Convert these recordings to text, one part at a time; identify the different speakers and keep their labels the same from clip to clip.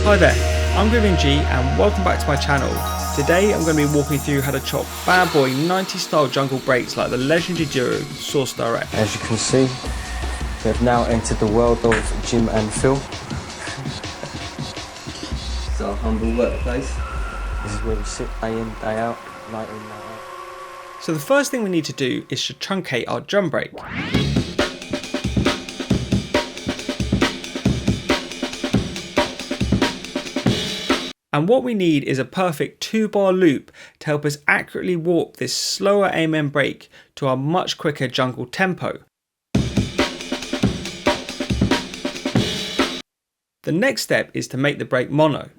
Speaker 1: Hi there, I'm Griffin G and welcome back to my channel. Today I'm going to be walking through how to chop bad boy 90s style jungle breaks like the legendary duo Source Direct.
Speaker 2: As you can see, we have now entered the world of Jim and Phil. It's our humble workplace. This is where we sit day in, day out, night in, night out.
Speaker 1: So the first thing we need to do is to truncate our drum break. And what we need is a perfect 2-bar loop to help us accurately warp this slower amen break to our much quicker jungle tempo. The next step is to make the break mono.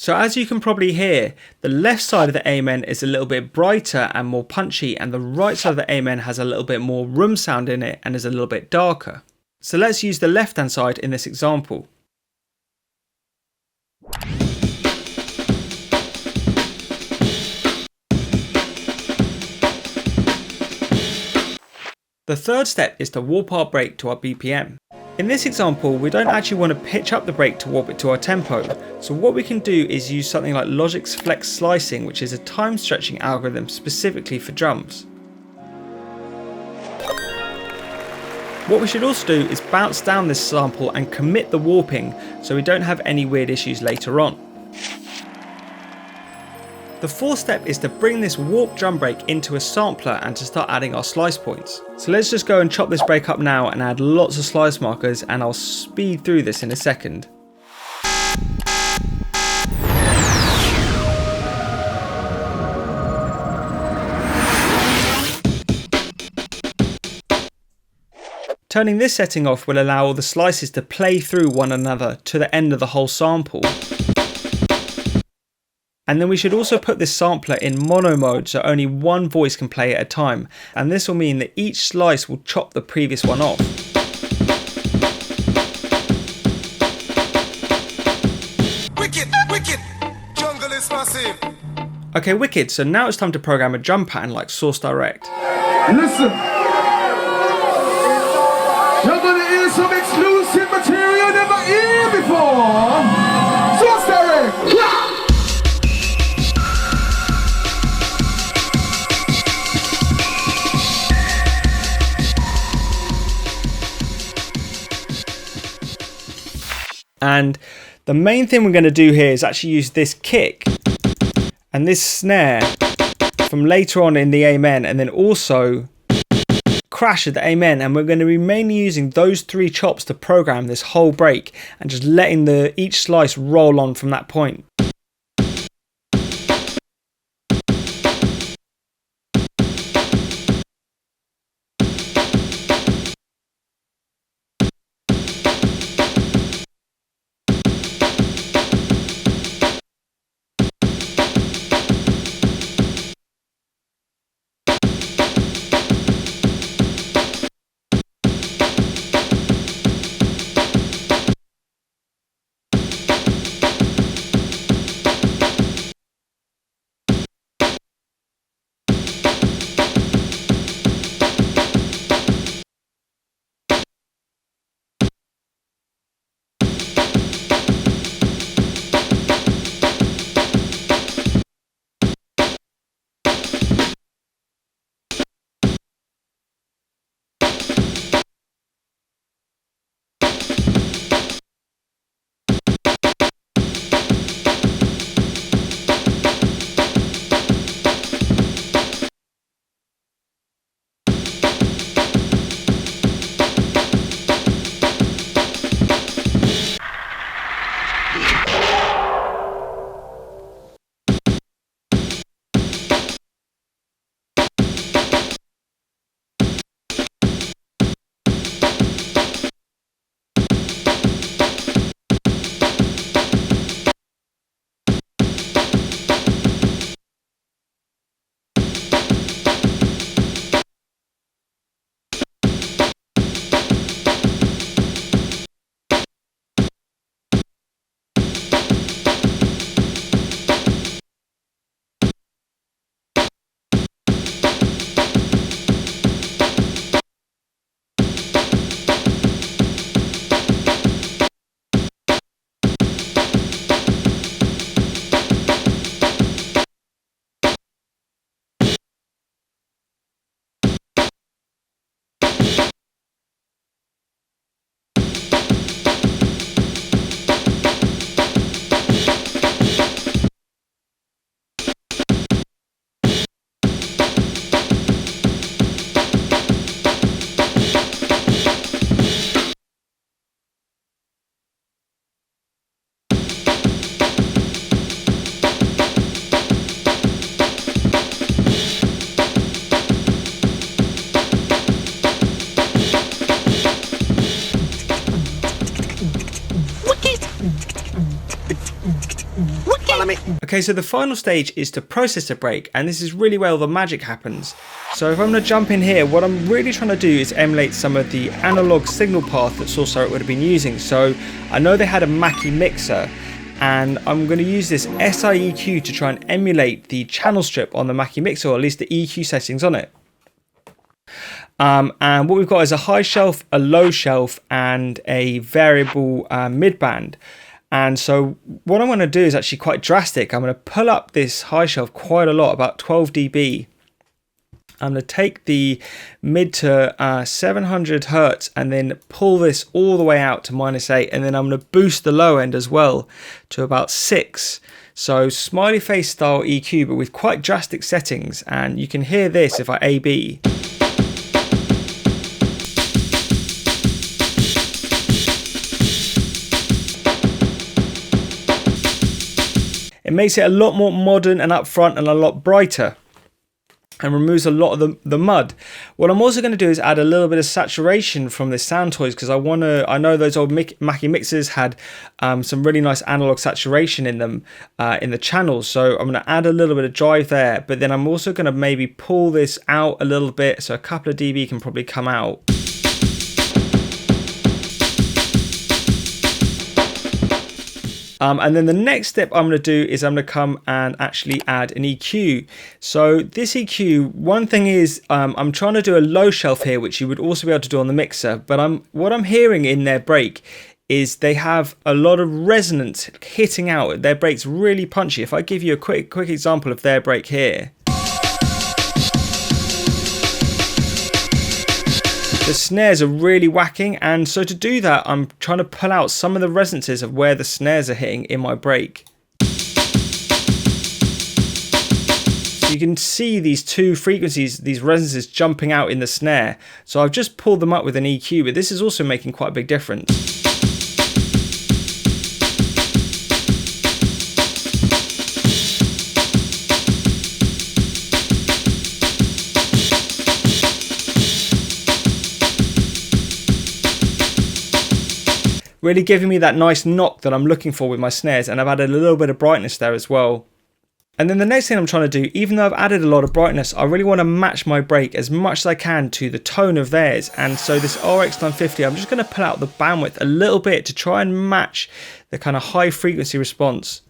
Speaker 1: So as you can probably hear, the left side of the amen is a little bit brighter and more punchy, and the right side of the amen has a little bit more room sound in it and is a little bit darker. So let's use the left hand side in this example. The third step is to warp our break to our BPM. In this example, we don't actually want to pitch up the break to warp it to our tempo, so what we can do is use something like Logic's Flex Slicing, which is a time stretching algorithm specifically for drums. What we should also do is bounce down this sample and commit the warping so we don't have any weird issues later on. The fourth step is to bring this warped drum break into a sampler and to start adding our slice points. So let's just go and chop this break up now and add lots of slice markers, and I'll speed through this in a second. Turning this setting off will allow all the slices to play through one another to the end of the whole sample. And then we should also put this sampler in mono mode so only one voice can play at a time, and this will mean that each slice will chop the previous one off.
Speaker 3: Wicked, jungle is massive.
Speaker 1: Okay, wicked, so now it's time to program a drum pattern like Source Direct.
Speaker 3: Listen, you're gonna hear some exclusive material you never heard before. Source Direct. Yeah.
Speaker 1: And the main thing we're going to do here is actually use this kick and this snare from later on in the amen, and then also crash at the amen, and we're going to be mainly using those three chops to program this whole break and just letting each slice roll on from that point. Okay, so the final stage is to process a break, and this is really where all the magic happens. So if I'm going to jump in here, what I'm really trying to do is emulate some of the analog signal path that Source Direct would have been using. So I know they had a Mackie mixer, and I'm going to use this SIEQ to try and emulate the channel strip on the Mackie mixer, or at least the EQ settings on it. And what we've got is a high shelf, a low shelf, and a variable mid-band. And so what I'm going to do is actually quite drastic. I'm going to pull up this high shelf quite a lot, about 12 dB. I'm going to take the mid to 700 hertz and then pull this all the way out to -8. And then I'm going to boost the low end as well to about 6. So smiley face style EQ, but with quite drastic settings. And you can hear this if I AB. It makes it a lot more modern and upfront and a lot brighter, and removes a lot of the mud. What I'm also going to do is add a little bit of saturation from the Sound Toys, because I know those old Mackie mixers had some really nice analog saturation in them in the channels. So I'm going to add a little bit of drive there, but then I'm also going to maybe pull this out a little bit, so a couple of dB can probably come out. And then the next step I'm going to do is I'm going to come and actually add an EQ. So this EQ, one thing is I'm trying to do a low shelf here, which you would also be able to do on the mixer. But what I'm hearing in their break is they have a lot of resonance hitting out. Their break's really punchy. If I give you a quick example of their break here. The snares are really whacking, and so to do that I'm trying to pull out some of the resonances of where the snares are hitting in my break. So you can see these two frequencies, these resonances jumping out in the snare. So I've just pulled them up with an EQ, but this is also making quite a big difference. Really giving me that nice knock that I'm looking for with my snares, and I've added a little bit of brightness there as well. And then the next thing I'm trying to do, even though I've added a lot of brightness, I really want to match my break as much as I can to the tone of theirs. And so this RX 950, I'm just going to pull out the bandwidth a little bit to try and match the kind of high frequency response,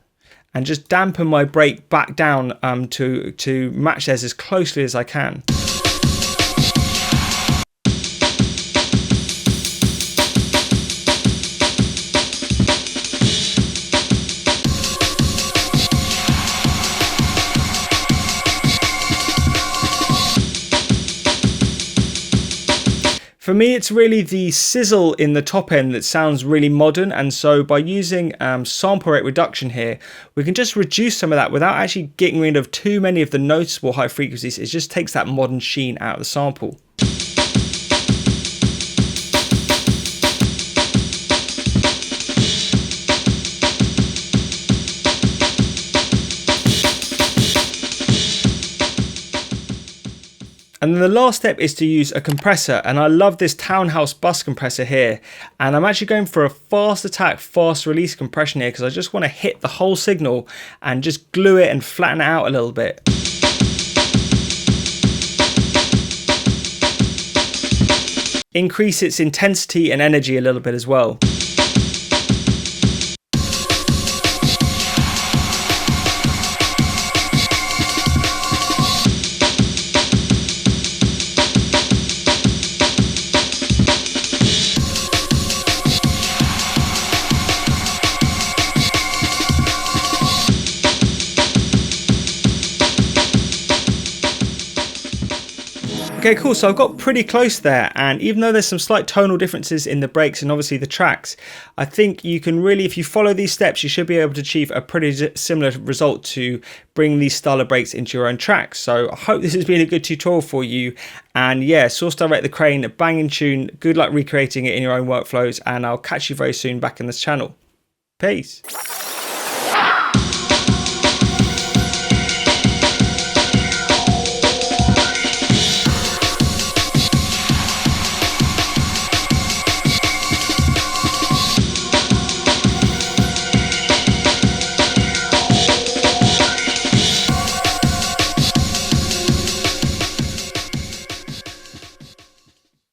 Speaker 1: and just dampen my break back down to match theirs as closely as I can. For me, it's really the sizzle in the top end that sounds really modern, and so by using sample rate reduction here, we can just reduce some of that without actually getting rid of too many of the noticeable high frequencies. It just takes that modern sheen out of the sample. And then the last step is to use a compressor, and I love this Townhouse bus compressor here, and I'm actually going for a fast attack, fast release compression here, because I just want to hit the whole signal and just glue it and flatten it out a little bit. Increase its intensity and energy a little bit as well. Okay, cool, so I've got pretty close there, and even though there's some slight tonal differences in the breaks and obviously the tracks, I think you can really, if you follow these steps, you should be able to achieve a pretty similar result to bring these style of breaks into your own tracks. So I hope this has been a good tutorial for you, and yeah, Source Direct the Crane, banging tune, good luck recreating it in your own workflows, and I'll catch you very soon back in this channel. Peace.